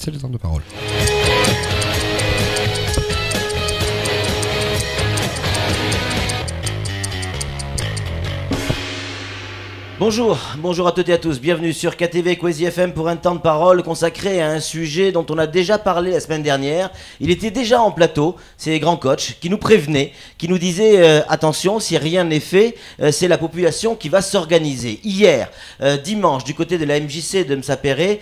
C'est le temps de parole. Bonjour à toutes et à tous, bienvenue sur KTV Kwezi FM pour un temps de parole consacré à un sujet dont on a déjà parlé la semaine dernière. Il était déjà en plateau, c'est les grands coachs qui nous prévenaient, qui nous disaient attention, si rien n'est fait, c'est la population qui va s'organiser. Hier, dimanche, du côté de la MJC de Msapéré,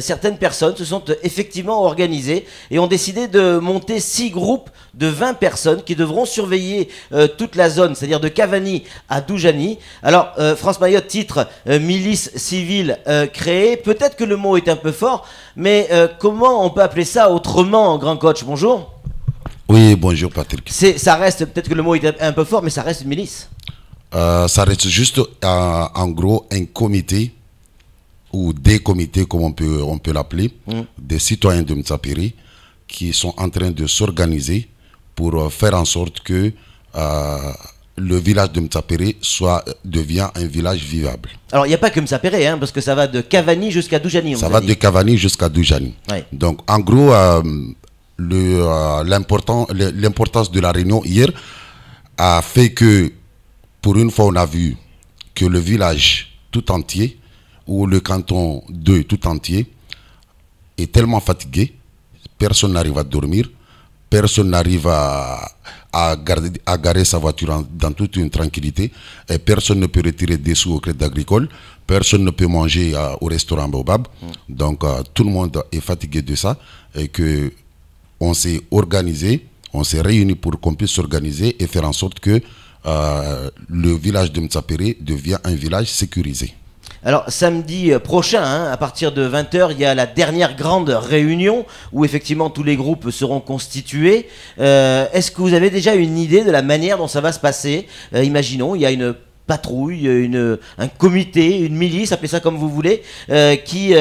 certaines personnes se sont effectivement organisées et ont décidé de monter 6 groupes de 20 personnes qui devront surveiller toute la zone, c'est-à-dire de Cavani à Doujani. Alors, France Mayotte titre milice civile créée. Peut-être que le mot est un peu fort, mais comment on peut appeler ça autrement, grand coach? Bonjour. Oui, bonjour Patrick. Ça reste, peut-être que le mot est un peu fort, mais ça reste une milice. Ça reste juste en gros un comité ou des comités, comme on peut l'appeler, des citoyens de Msapéré qui sont en train de s'organiser pour faire en sorte que le village de Msapéré devient un village vivable. Alors, il n'y a pas que Msapéré, hein, parce que ça va de Cavani jusqu'à Doujani. Ça va de Cavani jusqu'à Doujani. Ouais. Donc, en gros, l'importance de la réunion hier a fait que, pour une fois, on a vu que le village tout entier, ou le canton 2 tout entier, est tellement fatigué, personne n'arrive à dormir, personne n'arrive à garer sa voiture dans toute une tranquillité, et personne ne peut retirer des sous au crédit agricole, personne ne peut manger au restaurant Baobab. Donc tout le monde est fatigué de ça, et que on s'est organisé, on s'est réunis pour qu'on puisse s'organiser et faire en sorte que le village de Msapéré devient un village sécurisé. Alors samedi prochain, hein, à partir de 20 h, il y a la dernière grande réunion où effectivement tous les groupes seront constitués. Est-ce que vous avez déjà une idée de la manière dont ça va se passer? Imaginons, il y a une patrouille, un comité, une milice, appelez ça comme vous voulez, qui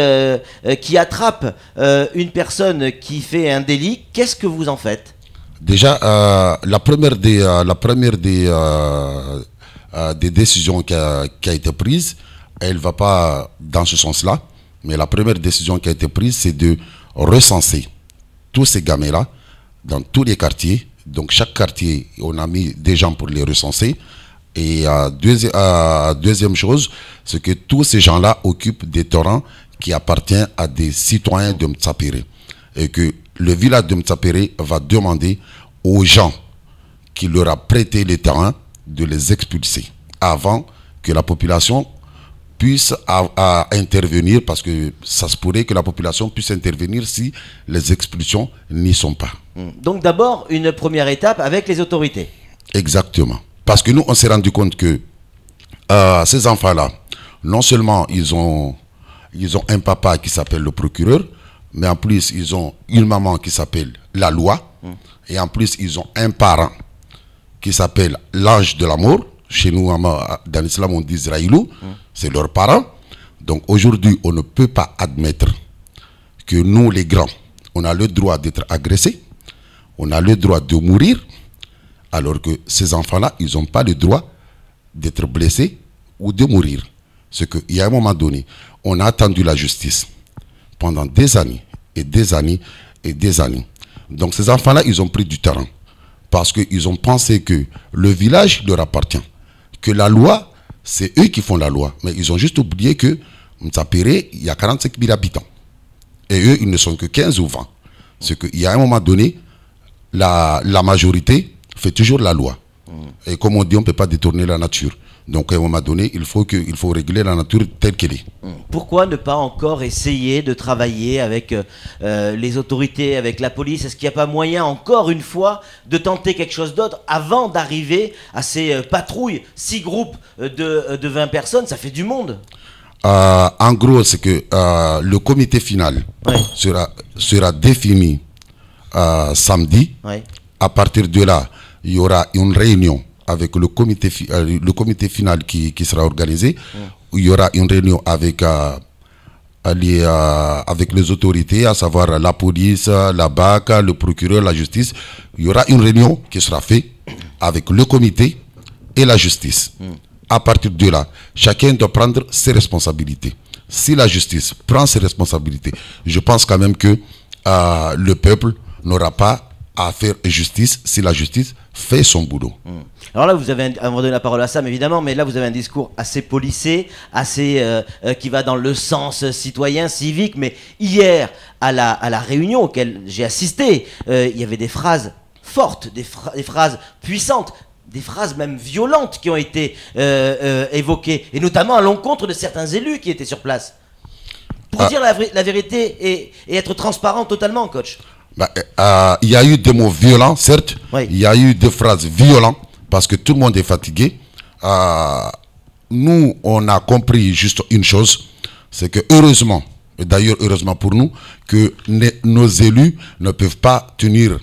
attrape une personne qui fait un délit. Qu'est-ce que vous en faites? Déjà, la première des décisions qui a été prise, elle ne va pas dans ce sens-là, mais la première décision qui a été prise, c'est de recenser tous ces gamins-là dans tous les quartiers. Donc chaque quartier, on a mis des gens pour les recenser. Et deuxième chose, c'est que tous ces gens-là occupent des terrains qui appartiennent à des citoyens de Msapéré. Et que le village de Msapéré va demander aux gens qui leur a prêté les terrains de les expulser avant que la population puisse intervenir, parce que ça se pourrait que la population puisse intervenir si les expulsions n'y sont pas. Donc d'abord, une première étape avec les autorités. Exactement. Parce que nous, on s'est rendu compte que ces enfants-là, non seulement ils ont un papa qui s'appelle le procureur, mais en plus, ils ont une maman qui s'appelle la loi, et en plus, ils ont un parent qui s'appelle l'ange de la mort. Chez nous, dans l'islam, on dit Israëlou, c'est leurs parents. Donc aujourd'hui, on ne peut pas admettre que nous, les grands, on a le droit d'être agressés, on a le droit de mourir, alors que ces enfants-là, ils n'ont pas le droit d'être blessés ou de mourir. C'est qu'il y a un moment donné, on a attendu la justice pendant des années et des années et des années. Donc ces enfants-là, ils ont pris du terrain parce qu'ils ont pensé que le village leur appartient, que la loi, c'est eux qui font la loi. Mais ils ont juste oublié que Msapéré, il y a 45 000 habitants. Et eux, ils ne sont que 15 ou 20. C'est qu'il y a un moment donné, la majorité fait toujours la loi. Et comme on dit, on ne peut pas détourner la nature. Donc à un moment donné, il faut réguler la nature telle qu'elle est. Pourquoi ne pas encore essayer de travailler avec les autorités, avec la police? Est-ce qu'il n'y a pas moyen, encore une fois, de tenter quelque chose d'autre avant d'arriver à ces patrouilles? 6 groupes de 20 personnes, ça fait du monde. En gros, c'est que le comité final sera défini samedi. Ouais. À partir de là, il y aura une réunion avec le comité final qui sera organisé. Il y aura une réunion avec les autorités, à savoir la police, la BAC, le procureur, la justice. Il y aura une réunion qui sera faite avec le comité et la justice. À partir de là, chacun doit prendre ses responsabilités. si la justice prend ses responsabilités, je pense quand même que le peuple n'aura pas à faire justice si la justice fait son boulot. Alors là, vous avez à donné la parole à Sam, évidemment, mais là, vous avez un discours assez policé, assez qui va dans le sens citoyen, civique. Mais hier, à la réunion auquel j'ai assisté, il y avait des phrases fortes, des phrases puissantes, des phrases même violentes qui ont été évoquées, et notamment à l'encontre de certains élus qui étaient sur place. Pour dire la vérité et être transparent totalement, coach. Il y a eu des mots violents, certes. Oui. Il y a eu des phrases violentes parce que tout le monde est fatigué. Nous, on a compris juste une chose, c'est que heureusement, et d'ailleurs heureusement pour nous, que nos élus ne peuvent pas tenir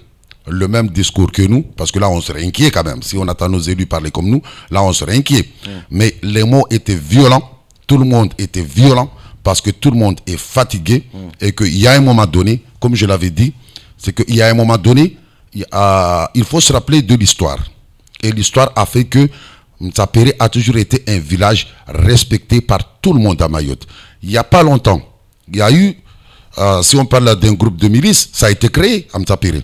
le même discours que nous, parce que là on serait inquiet quand même. Si on attend nos élus parler comme nous, là on serait inquiet. Mais les mots étaient violents, tout le monde était violent, parce que tout le monde est fatigué, et qu'il y a un moment donné, comme je l'avais dit, c'est qu'il y a un moment donné, il faut se rappeler de l'histoire. Et l'histoire a fait que Mtsapéré a toujours été un village respecté par tout le monde à Mayotte. Il n'y a pas longtemps, il y a eu, si on parle d'un groupe de milices, ça a été créé à Mtsapéré.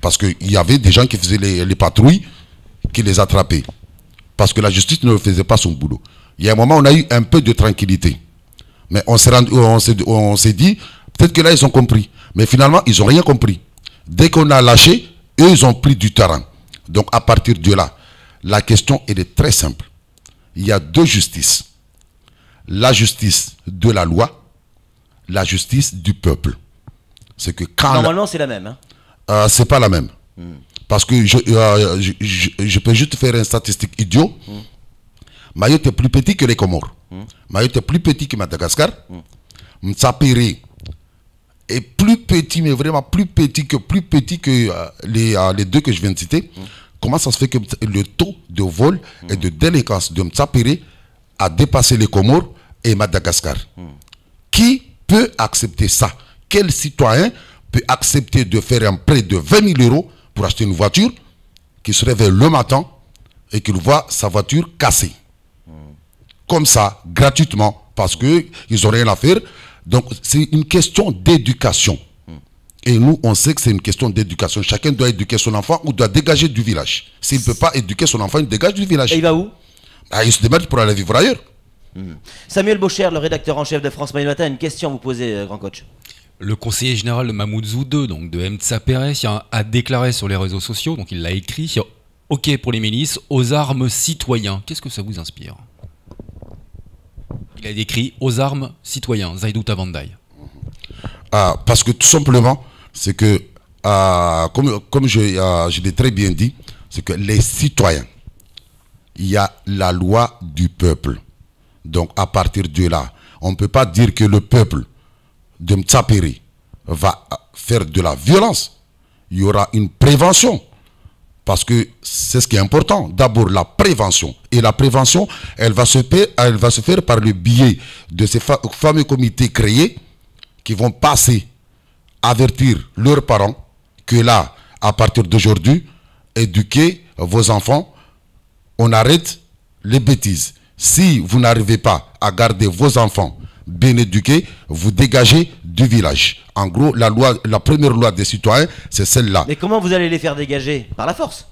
Parce qu'il y avait des gens qui faisaient les patrouilles, qui les attrapaient. Parce que la justice ne faisait pas son boulot. Il y a un moment, on a eu un peu de tranquillité. Mais on s'est dit, peut-être que là, ils ont compris. Mais finalement, ils n'ont rien compris. Dès qu'on a lâché, eux, ils ont pris du terrain. Donc, à partir de là, la question, elle est très simple. Il y a deux justices. La justice de la loi, la justice du peuple. C'est que quand... Normalement, c'est la même. Hein. C'est pas la même. Parce que je peux juste faire une statistique idiot. Mayotte est plus petit que les Comores. Mayotte est plus petit que Madagascar. Mtsapéré est plus petit, mais vraiment plus petit que les deux que je viens de citer. Comment ça se fait que le taux de vol et de délinquance de Mtsapéré a dépassé les Comores et Madagascar? Qui peut accepter ça? Quel citoyen peut accepter de faire un prêt de 20 000 € pour acheter une voiture, qui se réveille le matin et qu'il voit sa voiture cassée? Comme ça, gratuitement, parce qu'ils n'ont rien à faire. Donc, c'est une question d'éducation. Et nous, on sait que c'est une question d'éducation. Chacun doit éduquer son enfant ou doit dégager du village. S'il ne peut pas éduquer son enfant, il dégage du village. Et il va où? Il se démerde pour aller vivre ailleurs. Samuel Baucher, le rédacteur en chef de France Matin, a une question à vous poser, grand coach. Le conseiller général de Mamoudzou II, donc de Mtsapéré, a déclaré sur les réseaux sociaux, donc il l'a écrit, OK pour les milices, aux armes citoyens. Qu'est-ce que ça vous inspire? Il a écrit aux armes citoyens, Zaidou Tavandaï. Parce que tout simplement, c'est que, comme je l'ai très bien dit, c'est que les citoyens, il y a la loi du peuple. Donc à partir de là, on ne peut pas dire que le peuple de Mtsapéré va faire de la violence. Il y aura une prévention. Parce que c'est ce qui est important. D'abord, la prévention. Et la prévention, elle va se faire par le biais de ces fameux comités créés qui vont passer, avertir leurs parents que là, à partir d'aujourd'hui, éduquez vos enfants, on arrête les bêtises. Si vous n'arrivez pas à garder vos enfants bien éduqués, vous dégagez du village. En gros, la première loi des citoyens, c'est celle-là. Mais comment vous allez les faire dégager? Par la force?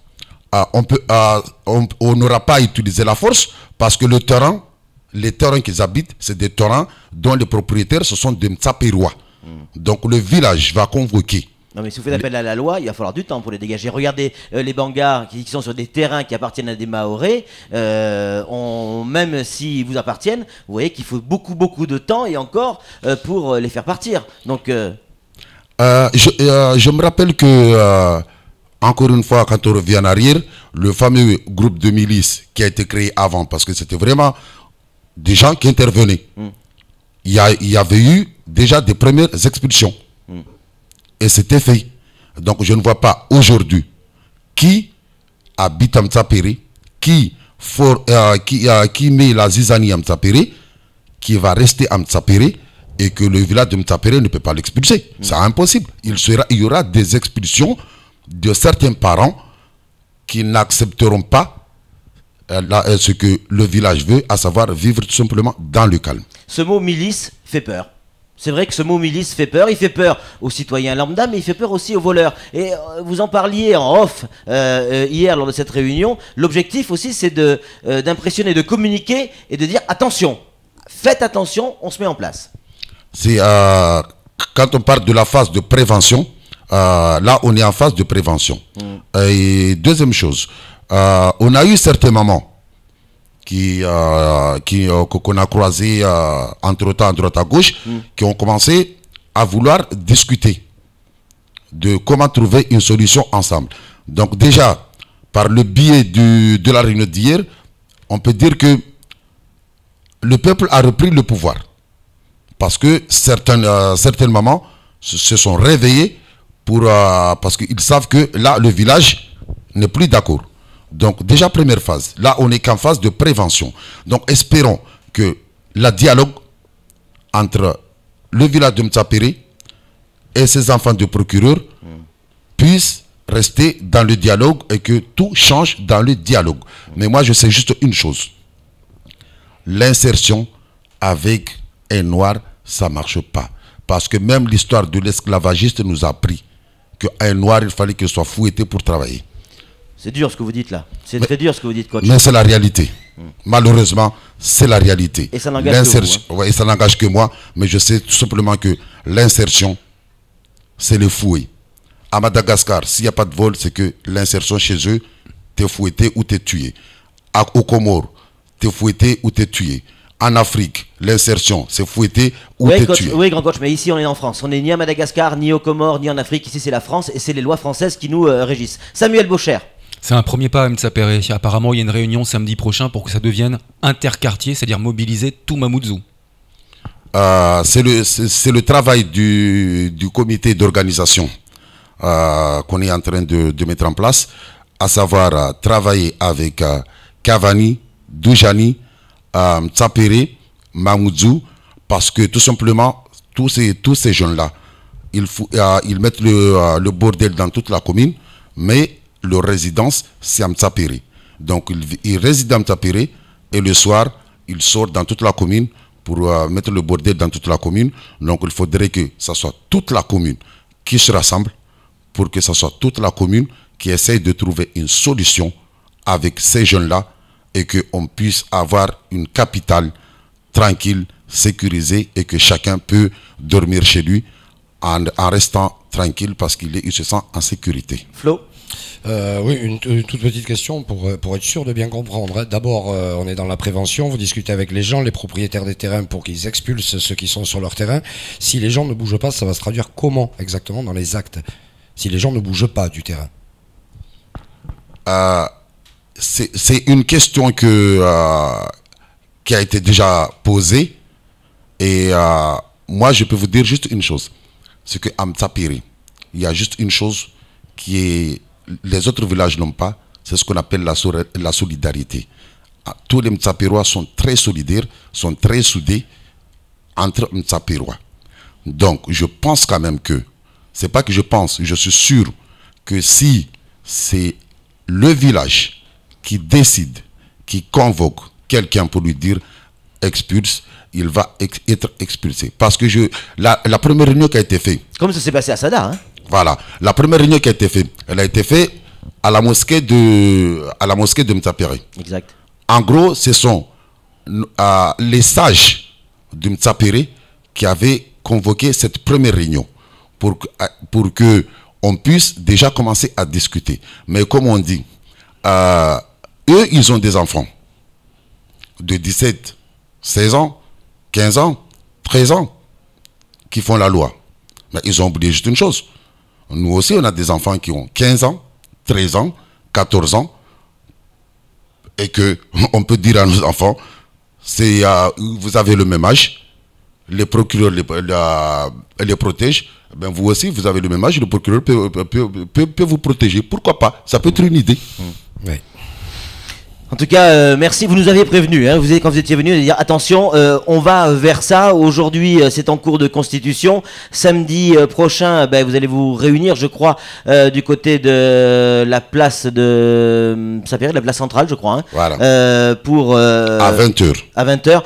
On n'aura pas utilisé la force parce que les terrains qu'ils habitent, c'est des terrains dont les propriétaires, ce sont des Mtsapérois. Donc le village va convoquer. Non, mais si vous faites appel à la loi, il va falloir du temps pour les dégager. Regardez les Bangas qui sont sur des terrains qui appartiennent à des Mahorais, même s'ils vous appartiennent, vous voyez qu'il faut beaucoup de temps et encore pour les faire partir. Donc, je me rappelle que, encore une fois, quand on revient en arrière, le fameux groupe de milices qui a été créé avant, parce que c'était vraiment des gens qui intervenaient. Il y avait eu déjà des premières expulsions. Et c'était fait. Donc je ne vois pas aujourd'hui qui habite à Mtsapéré, qui met la zizanie à Mtsapéré, qui va rester à Mtsapéré et que le village de Mtsapéré ne peut pas l'expulser. C'est impossible. Il y aura des expulsions de certains parents qui n'accepteront pas ce que le village veut, à savoir vivre tout simplement dans le calme. ce mot milice fait peur. C'est vrai que ce mot milice fait peur. Il fait peur aux citoyens lambda, mais il fait peur aussi aux voleurs. Et vous en parliez en off hier lors de cette réunion. L'objectif aussi, c'est d'impressionner, de communiquer et de dire attention, faites attention, on se met en place. C'est quand on parle de la phase de prévention, là on est en phase de prévention. Et deuxième chose, on a eu certains moments qu'on a croisés entre-temps à droite à gauche, qui ont commencé à vouloir discuter de comment trouver une solution ensemble. Donc déjà, par le biais de la réunion d'hier, on peut dire que le peuple a repris le pouvoir. Parce que certains mamans se sont réveillés parce qu'ils savent que là, le village n'est plus d'accord. Donc déjà, première phase. Là, on n'est qu'en phase de prévention. Donc espérons que le dialogue entre le village de Mtsapere et ses enfants de procureur puisse rester dans le dialogue et que tout change dans le dialogue. Mais moi, je sais juste une chose. L'insertion avec un noir, ça ne marche pas. Parce que même l'histoire de l'esclavagiste nous a appris qu'un noir, il fallait qu'il soit fouetté pour travailler. C'est dur ce que vous dites là. C'est très dur ce que vous dites, coach. Mais c'est la réalité. Malheureusement, c'est la réalité. Et ça n'engage que vous. Ouais, ça n'engage que moi. Mais je sais tout simplement que l'insertion, c'est le fouet. À Madagascar, s'il n'y a pas de vol, c'est que l'insertion chez eux, t'es fouetté ou t'es tué. Au Comores, t'es fouetté ou t'es tué. En Afrique, l'insertion, c'est fouetté ou t'es tué. Oui, grand coach, mais ici on est en France. On n'est ni à Madagascar, ni aux Comores, ni en Afrique. Ici c'est la France et c'est les lois françaises qui nous régissent. Samuel Baucher. C'est un premier pas à Mtsapere. Apparemment, il y a une réunion samedi prochain pour que ça devienne interquartier, c'est-à-dire mobiliser tout Mamoudzou. C'est le travail du comité d'organisation qu'on est en train de mettre en place, à savoir travailler avec Cavani, Doujani, Mtsapere, Mamoudzou, parce que tout simplement, tous ces jeunes-là, ils mettent le bordel dans toute la commune, mais leur résidence, c'est à Mtsapere. Donc, ils résident à Mtsapere et le soir, ils sortent dans toute la commune pour mettre le bordel dans toute la commune. Donc, il faudrait que ce soit toute la commune qui se rassemble pour que ce soit toute la commune qui essaye de trouver une solution avec ces jeunes-là et qu'on puisse avoir une capitale tranquille, sécurisée et que chacun peut dormir chez lui en restant tranquille parce qu'il se sent en sécurité. Flo? Oui, une toute petite question pour être sûr de bien comprendre. D'abord, on est dans la prévention, vous discutez avec les gens, les propriétaires des terrains pour qu'ils expulsent ceux qui sont sur leur terrain. Si les gens ne bougent pas, ça va se traduire comment exactement dans les actes? Si les gens ne bougent pas du terrain? C'est une question qui a été déjà posée. Et moi, je peux vous dire juste une chose. C'est qu'à Mtsapere, il y a juste une chose qui les autres villages n'ont pas, c'est ce qu'on appelle la solidarité. Tous les Mtsaperois sont très solidaires, sont très soudés entre Mtsaperois. Donc, je pense quand même que, c'est pas que je pense, je suis sûr que si c'est le village qui décide, qui convoque quelqu'un pour lui dire expulse, il va être expulsé. Parce que la première réunion qui a été faite... Comme ça s'est passé à Sada, hein. Voilà, la première réunion qui a été faite, elle a été faite à la mosquée de Mtsapere. Exact. En gros, ce sont les sages de Mtsapere qui avaient convoqué cette première réunion pour que on puisse déjà commencer à discuter. Mais comme on dit, eux, ils ont des enfants de 17, 16 ans, 15 ans, 13 ans qui font la loi. Mais ils ont oublié juste une chose. Nous aussi, on a des enfants qui ont 15 ans, 13 ans, 14 ans. Et qu'on peut dire à nos enfants, vous avez le même âge, les procureurs les protègent. Ben vous aussi, vous avez le même âge, le procureur peut vous protéger. Pourquoi pas? Ça peut être une idée. Oui. En tout cas, merci. Vous nous aviez prévenu, hein, quand vous étiez venu, de dire attention, on va vers ça. Aujourd'hui, c'est en cours de constitution. Samedi prochain, vous allez vous réunir, je crois, du côté de la place de Sapéré, la place centrale, je crois. Hein, voilà. Pour à 20h. À 20h.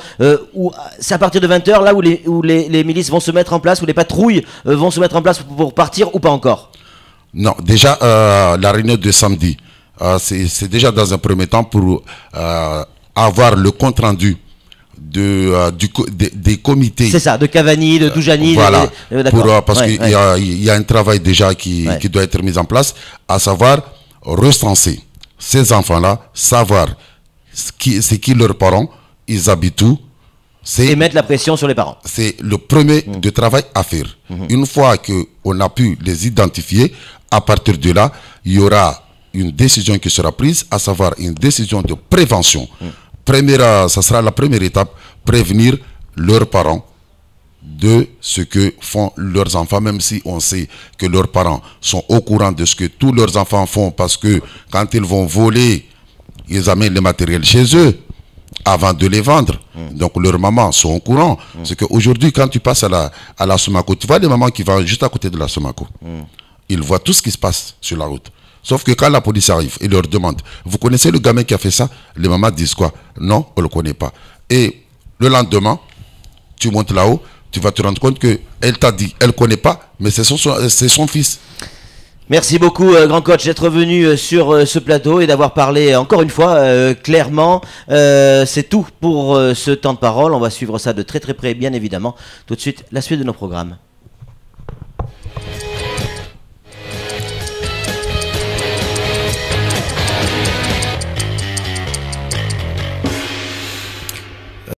C'est à partir de 20h là où les milices vont se mettre en place, où les patrouilles vont se mettre en place pour partir ou pas encore? Non, déjà la réunion de samedi. C'est déjà dans un premier temps pour avoir le compte rendu des comités. C'est ça, de Cavani, de Toujani. Voilà, parce qu'il y a un travail déjà qui doit être mis en place, à savoir recenser ces enfants-là, savoir c'est qui leurs parents, ils habitent où. Et mettre la pression sur les parents. C'est le premier de travail à faire. Une fois qu'on a pu les identifier, à partir de là, il y aura une décision qui sera prise, à savoir une décision de prévention. Ça sera la première étape, prévenir leurs parents de ce que font leurs enfants, même si on sait que leurs parents sont au courant de ce que tous leurs enfants font, parce que quand ils vont voler, ils amènent le matériel chez eux avant de les vendre. Donc leurs mamans sont au courant. C'est qu'aujourd'hui, quand tu passes à la Somaco, tu vois les mamans qui vont juste à côté de la Somaco. Ils voient tout ce qui se passe sur la route. Sauf que quand la police arrive et leur demande, vous connaissez le gamin qui a fait ça? Les mamans disent quoi? Non, on ne le connaît pas. Et le lendemain, tu montes là-haut, tu vas te rendre compte qu'elle t'a dit, elle ne connaît pas, mais c'est son fils. Merci beaucoup, grand coach, d'être venu sur ce plateau et d'avoir parlé encore une fois clairement. C'est tout pour ce temps de parole. On va suivre ça de très très près, bien évidemment. Tout de suite, la suite de nos programmes.